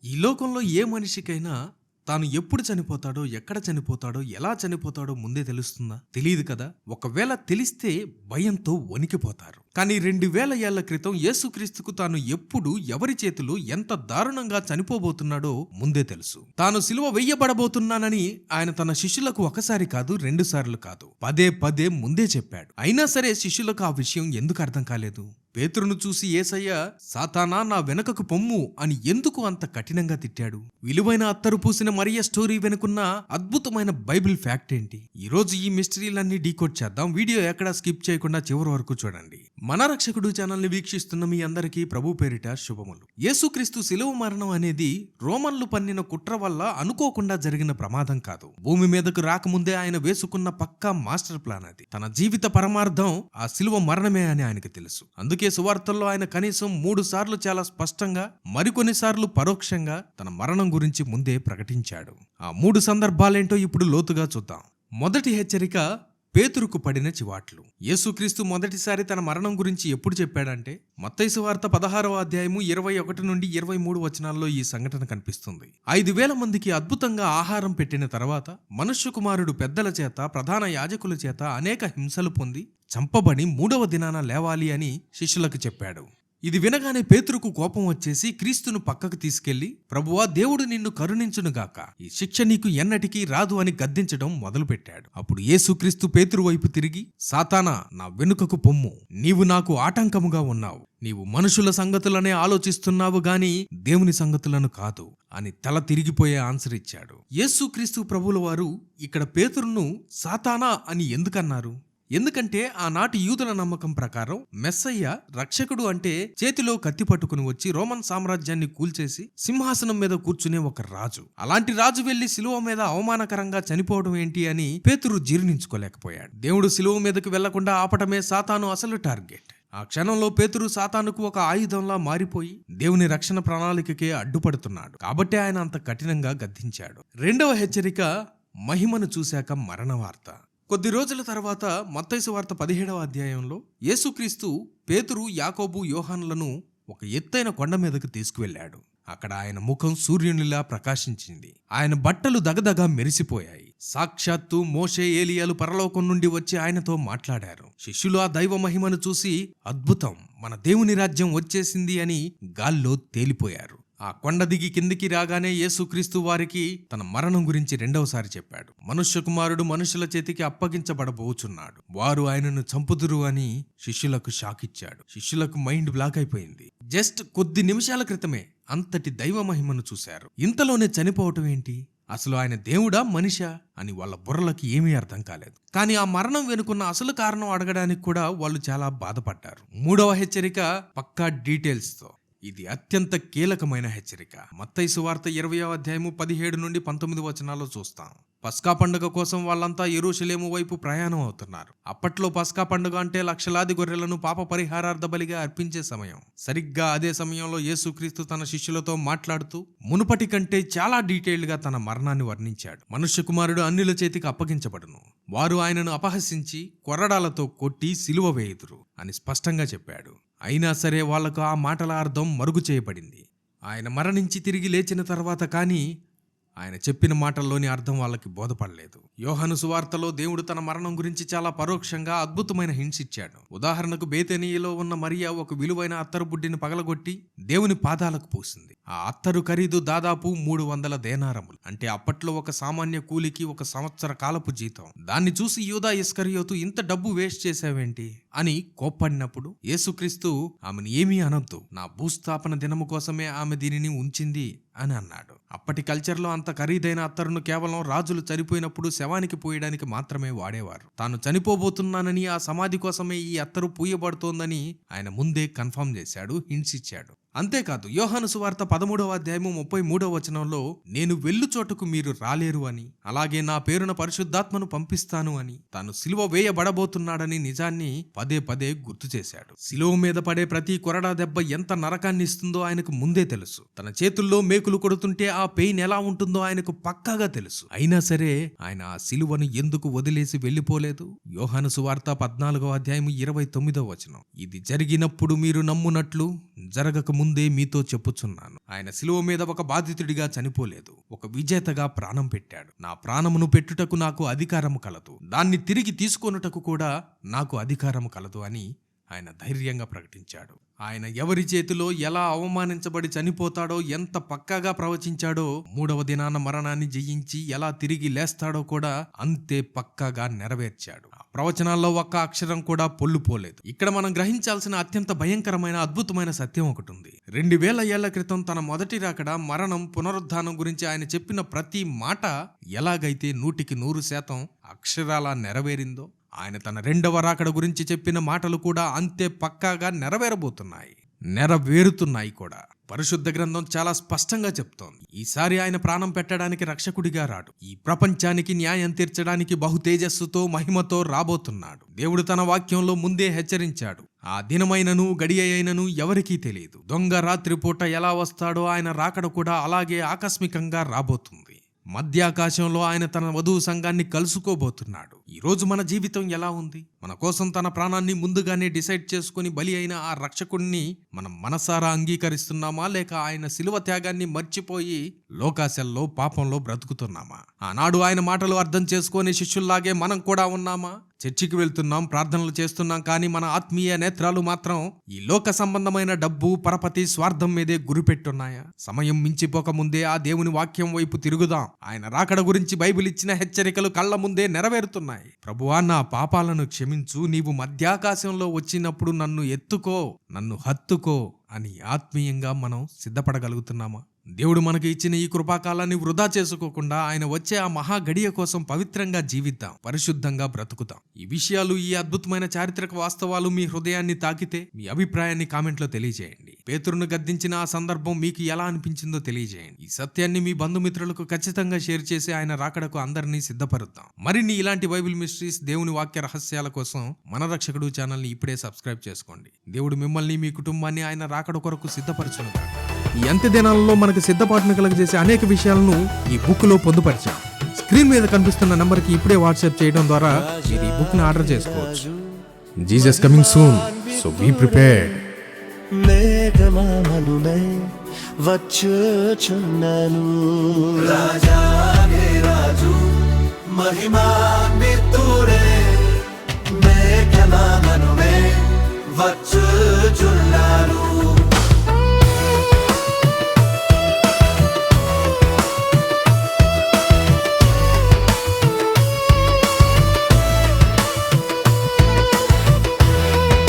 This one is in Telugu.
ఈ లోకంలో ఏ మనిషికైనా తాను ఎప్పుడు చనిపోతాడో, ఎక్కడ చనిపోతాడో, ఎలా చనిపోతాడో ముందే తెలుస్తుందా? తెలీదు కదా! ఒకవేళ తెలిస్తే భయంతో వణికిపోతారు. కానీ 2000 ఏళ్ల క్రితం యేసుక్రీస్తుకు తాను ఎప్పుడు, ఎవరి చేతిలో, ఎంత దారుణంగా చనిపోబోతున్నాడో ముందే తెలుసు. తాను సిలువ వెయ్యబడబోతున్నానని ఆయన తన శిష్యులకు ఒకసారి కాదు, 2 సార్లు కాదు, పదే పదే ముందే చెప్పాడు. అయినా సరే శిష్యులకు ఆ విషయం ఎందుకు అర్థం కాలేదు? పేతురును చూసి యేసయ్య సాతానా నా వెనకకు పొమ్ము అని ఎందుకు అంత కఠినంగా తిట్టాడు? విలువైన అత్తరు పూసిన మరియ స్టోరీ వెనుకున్న అద్భుతమైన బైబిల్ ఫ్యాక్ట్ ఏంటి? ఈ రోజు ఈ మిస్టరీలన్నీ డీకోడ్ చేద్దాం. వీడియో ఎక్కడా స్కిప్ చేయకుండా చివరి వరకు చూడండి. మన రక్షకుడు ఛానల్ ని వీక్షిస్తున్న మీ అందరికీ ప్రభు పేరిట శుభములు. యేసుక్రీస్తు శిలువ మరణం అనేది రోమన్లు పన్నిన కుట్ర వల్ల అనుకోకుండా జరిగిన ప్రమాదం కాదు. భూమి మీదకు రాకముందే ఆయన వేసుకున్న పక్కా మాస్టర్ ప్లాన్ అది. తన జీవిత పరమార్థం ఆ శిలువ మరణమే అని ఆయనకు తెలుసు. అందుకే సువార్తల్లో ఆయన కనీసం 3 సార్లు చాలా స్పష్టంగా, మరికొన్నిసార్లు పరోక్షంగా తన మరణం గురించి ముందే ప్రకటించాడు. ఆ 3 సందర్భాలేంటో ఇప్పుడు లోతుగా చూద్దాం. మొదటి హెచ్చరిక, పేతురుకు పడిన చివాట్లు. యేసుక్రీస్తు మొదటిసారి తన మరణం గురించి ఎప్పుడు చెప్పాడంటే మత్తయి సువార్త 16వ అధ్యాయము 21 నుండి 23 వచనాల్లో ఈ సంఘటన కనిపిస్తుంది. 5000 మందికి అద్భుతంగా ఆహారం పెట్టిన తర్వాత మనుష్య కుమారుడు పెద్దల చేత, ప్రధాన యాజకుల చేత అనేక హింసలు పొంది చంపబడి 3వ దినాన లేవాలి అని శిష్యులకు చెప్పాడు. ఇది వినగానే పేతురుకు కోపం వచ్చేసి క్రీస్తును పక్కకు తీసుకెళ్లి, ప్రభువా, దేవుడు నిన్ను కరుణించునుగాక, ఈ శిక్ష నీకు ఎన్నటికీ రాదు అని గద్దించడం మొదలుపెట్టాడు. అప్పుడు యేసుక్రీస్తు పేతురు వైపు తిరిగి, సాతానా, నా వెనుకకు పొమ్ము, నీవు నాకు ఆటంకముగా ఉన్నావు. నీవు మనుషుల సంగతులనే ఆలోచిస్తున్నావు గాని దేవుని సంగతులను కాదు అని తల తిరిగిపోయే ఆన్సర్ ఇచ్చాడు. యేసుక్రీస్తు ప్రభుల వారు ఇక్కడ పేతురును సాతానా అని ఎందుకన్నారు? ఎందుకంటే ఆనాటి యూదుల నమ్మకం ప్రకారం మెస్సయ్య, రక్షకుడు అంటే చేతిలో కత్తి పట్టుకుని వచ్చి రోమన్ సామ్రాజ్యాన్ని కూల్చేసి సింహాసనం మీద కూర్చునే ఒక రాజు. అలాంటి రాజు వెళ్లి శిలువ మీద అవమానకరంగా చనిపోవడం ఏంటి అని పేతురు జీర్ణించుకోలేకపోయాడు. దేవుడు శిలువ మీదకు వెళ్లకుండా ఆపటమే సాతాను అసలు టార్గెట్. ఆ క్షణంలో పేతురు సాతానుకు ఒక ఆయుధంలా మారిపోయి దేవుని రక్షణ ప్రణాళికకే అడ్డుపడుతున్నాడు. కాబట్టే ఆయన అంత కఠినంగా గద్దించాడు. రెండవ హెచ్చరిక, మహిమను చూశాక మరణ వార్త. కొద్ది రోజుల తర్వాత మత్తయి సువార్త 17వ అధ్యాయంలో యేసుక్రీస్తు పేతురు, యాకోబు, యోహానులను ఒక ఎత్తైన కొండ మీదకు తీసుకువెళ్ళాడు. అక్కడ ఆయన ముఖం సూర్యునిలా ప్రకాశించింది. ఆయన బట్టలు దగదగా మెరిసిపోయాయి. సాక్షాత్తు మోషే, ఏలియాలు పరలోకం నుండి వచ్చి ఆయనతో మాట్లాడారు. శిష్యులు ఆ దైవ మహిమను చూసి అద్భుతం, మన దేవుని రాజ్యం వచ్చేసింది అని గాల్లో తేలిపోయారు. ఆ కొండ దిగి కిందికి రాగానే యేసుక్రీస్తు వారికి తన మరణం గురించి రెండవసారి చెప్పాడు. మనుష్య కుమారుడు మనుషుల చేతికి అప్పగించబడబోచున్నాడు, వారు ఆయనను చంపుదురు అని శిష్యులకు షాక్ ఇచ్చాడు. శిష్యులకు మైండ్ బ్లాక్ అయిపోయింది. జస్ట్ కొద్ది నిమిషాల క్రితమే అంతటి దైవ మహిమను చూశారు, ఇంతలోనే చనిపోవటం ఏంటి? అసలు ఆయన దేవుడా, మనిషా అని వాళ్ళ బుర్రలకి ఏమీ అర్థం కాలేదు. కానీ ఆ మరణం వెనుకున్న అసలు కారణం అడగడానికి కూడా వాళ్ళు చాలా బాధపడ్డారు. మూడవ హెచ్చరిక పక్కా డీటెయిల్స్తో. ఇది అత్యంత కీలకమైన హెచ్చరిక. మత్తయి సువార్త 20వ అధ్యాయము 17 నుండి 19 వచనాల్లో చూస్తాం. పస్కా పండుగ కోసం వాళ్ళంతా యెరూషలేము వైపు ప్రయాణం అవుతున్నారు. అప్పట్లో పస్కా పండుగ అంటే లక్షలాది గొర్రెలను పాప పరిహారార్థ బలిగా అర్పించే సమయం. సరిగ్గా అదే సమయంలో యేసుక్రీస్తు తన శిష్యులతో మాట్లాడుతూ మునుపటి కంటే చాలా డీటెయిల్డ్ గా తన మరణాన్ని వర్ణించాడు. మనుష్య కుమారుడు అన్యుల చేతికి అప్పగించబడును, వారు ఆయనను అపహసించి కొరడాలతో కొట్టి సిలువ వేయుదురు అని స్పష్టంగా చెప్పాడు. అయినా సరే వాళ్లకు ఆ మాటల అర్థం మరుగు చేయబడింది. ఆయన మరణించి తిరిగి లేచిన తర్వాత కానీ ఆయన చెప్పిన మాటల్లోని అర్థం వాళ్ళకి బోధపడలేదు. యోహాను సువార్తలో దేవుడు తన మరణం గురించి చాలా పరోక్షంగా అద్భుతమైన హింట్స్ ఇచ్చాడు. ఉదాహరణకు, బేతేనీయలో ఉన్న మరియా ఒక విలువైన అత్తరు బుడ్డిని పగలగొట్టి దేవుని పాదాలకు పూసింది. ఆ అత్తరు ఖరీదు దాదాపు 300 దేనారములు, అంటే అప్పట్లో ఒక సామాన్య కూలికి 1 సంవత్సర కాలపు జీతం. దాన్ని చూసి యూదా ఇస్కరియోతు, ఇంత డబ్బు వేస్ట్ చేసావేంటి అని కోప్పడినప్పుడు యేసుక్రీస్తు ఆమెను ఏమీ అనొద్దు, నా భూస్థాపన దినము కోసమే ఆమె దీనిని ఉంచింది అని అన్నాడు. అప్పటి కల్చర్లో అంత ఖరీదైన అత్తరును కేవలం రాజులు చనిపోయినప్పుడు శవానికి పూయడానికి మాత్రమే వాడేవారు. తాను చనిపోబోతున్నానని, ఆ సమాధి కోసమే ఈ అత్తరు పూయబడుతోందని ఆయన ముందే కన్ఫర్మ్ చేశాడు, హింట్స్ ఇచ్చాడు. అంతేకాదు, యోహాను సువార్త 13వ అధ్యాయము 33వ వచనంలో నేను వెళ్ళు చోటుకు మీరు రాలేరు అని, అలాగే నా పేరున పరిశుద్ధాత్మను పంపిస్తాను అని, తాను సిలువ వేయబడబోతున్నాడని నిజాన్ని పదే పదే గుర్తు చేశాడు. సిలువ మీద పడే ప్రతి కొరడా దెబ్బ ఎంత నరకాన్ని ఇస్తుందో ఆయనకు ముందే తెలుసు. తన చేతుల్లో మేకులు కొడుతుంటే ఆ పెయిన్ ఎలా ఉంటుందో ఆయనకు పక్కాగా తెలుసు. అయినా సరే ఆయన ఆ సిలువను ఎందుకు వదిలేసి వెళ్లిపోలేదు? యోహాను సువార్త 14వ అధ్యాయము 29వ వచనం, ఇది జరిగినప్పుడు మీరు నమ్మునట్లు, జరగక ముందే మీతో చెప్పుచున్నాను, ఆయన శిలువ మీద ఒక బాధితుడిగా చనిపోలేదు, ఒక విజేతగా ప్రాణం పెట్టాడు. నా ప్రాణమును పెట్టుటకు నాకు అధికారము కలదు, దాన్ని తిరిగి తీసుకొనుటకు కూడా నాకు అధికారము కలదు అని ఆయన ధైర్యంగా ప్రకటించాడు. ఆయన ఎవరి చేతిలో ఎలా అవమానించబడి చనిపోతాడో ఎంత పక్కాగా ప్రవచించాడో, 3వ దినాన మరణాన్ని జయించి ఎలా తిరిగి లేస్తాడో కూడా అంతే పక్కాగా నెరవేర్చాడు. ఆ ప్రవచనాల్లో ఒక్క అక్షరం కూడా పొల్లుపోలేదు. ఇక్కడ మనం గ్రహించాల్సిన అత్యంత భయంకరమైన అద్భుతమైన సత్యం ఒకటి ఉంది. 2000 ఏళ్ల క్రితం తన మొదటి రాకడ, మరణం, పునరుద్ధానం గురించి ఆయన చెప్పిన ప్రతి మాట ఎలాగైతే 100% అక్షరాలా నెరవేరిందో, ఆయన తన 2వ రాకడ గురించి చెప్పిన మాటలు కూడా అంతే పక్కాగా నెరవేరుతున్నాయి కూడా. పరిశుద్ధ గ్రంథం చాలా స్పష్టంగా చెప్తోంది, ఈసారి ఆయన ప్రాణం పెట్టడానికి రక్షకుడిగా రాడు, ఈ ప్రపంచానికి న్యాయం తీర్చడానికి బహు తేజస్సుతో మహిమతో రాబోతున్నాడు. దేవుడు తన వాక్యంలో ముందే హెచ్చరించాడు, ఆ దినమైనను గడియైనను ఎవరికీ తెలియదు. దొంగ రాత్రిపూట ఎలా వస్తాడో ఆయన రాకడ కూడా అలాగే ఆకస్మికంగా రాబోతుంది. మధ్యాకాశంలో ఆయన తన వధువు సంఘాన్ని కలుసుకోబోతున్నాడు. ఈ రోజు మన జీవితం ఎలా ఉంది? మన కోసం తన ప్రాణాన్ని ముందుగానే డిసైడ్ చేసుకుని బలి అయిన ఆ రక్షకుణ్ణి మనం మనసారా అంగీకరిస్తున్నామా, లేక ఆయన శిలువ త్యాగాన్ని మర్చిపోయి లోకాశల్లో పాపంలో బ్రతుకుతున్నామా? ఆనాడు ఆయన మాటలు అర్థం చేసుకునే శిష్యుల్లాగే మనం కూడా ఉన్నామా? చర్చికి వెళ్తున్నాం, ప్రార్థనలు చేస్తున్నాం, కానీ మన ఆత్మీయ నేత్రాలు మాత్రం ఈ లోక సంబంధమైన డబ్బు, పరపతి, స్వార్థం మీదే గురిపెట్టున్నాయా? సమయం మించిపోక ముందే ఆ దేవుని వాక్యం వైపు తిరుగుదాం. ఆయన రాకడ గురించి బైబిల్ ఇచ్చిన హెచ్చరికలు కళ్ళ ముందే నెరవేరుతున్నాయి. ప్రభువా, నా పాపాలను క్షమించు, నీవు మధ్యాకాశంలో వచ్చినప్పుడు నన్ను ఎత్తుకో, నన్ను హత్తుకో అని ఆత్మీయంగా మనం సిద్ధపడగలుగుతున్నామా? దేవుడు మనకి ఇచ్చిన ఈ కృపాకాలాన్ని వృధా చేసుకోకుండా ఆయన వచ్చే ఆ మహా గడియ కోసం పవిత్రంగా జీవిద్దాం, పరిశుద్ధంగా బ్రతుకుతాం. ఈ విషయాలు, ఈ అద్భుతమైన చారిత్రక వాస్తవాలు మీ హృదయాన్ని తాకితే మీ అభిప్రాయాన్ని కామెంట్లో తెలియజేయండి. పేతురును గద్దించిన ఆ సందర్భం మీకు ఎలా అనిపించిందో తెలియజేయండి. ఈ సత్యాన్ని మీ బంధుమిత్రులకు ఖచ్చితంగా షేర్ చేసి ఆయన రాకడకు అందరినీ సిద్ధపరుద్దాం. మరిన్ని ఇలాంటి బైబిల్ మిస్టరీస్, దేవుని వాక్య రహస్యాల కోసం మన రక్షకుడు ఛానల్ని ఇప్పుడే సబ్స్క్రైబ్ చేసుకోండి. దేవుడు మిమ్మల్ని, మీ కుటుంబాన్ని ఆయన రాకడ కొరకు సిద్ధపరచునుగాక. ఈ అంత్య దినాలలో మనకు సిద్ధపాటును కలుగజేసే అనేక విషయాలను ఈ బుక్ లో పొందుపరిచాం. స్క్రీన్ మీద కనిపిస్తున్న నంబర్కి ఇప్పుడే వాట్సాప్ చేయడం ద్వారా మీరు ఈ బుక్ ని ఆర్డర్ చేసుకోవచ్చు. Jesus coming soon, so be prepared. మేఘమామనునై వచ్చుచున్నాను, రాజాగే రాజు మహిమాన్వితుడే. మేఘమామనునై వచ్చుచున్నాను,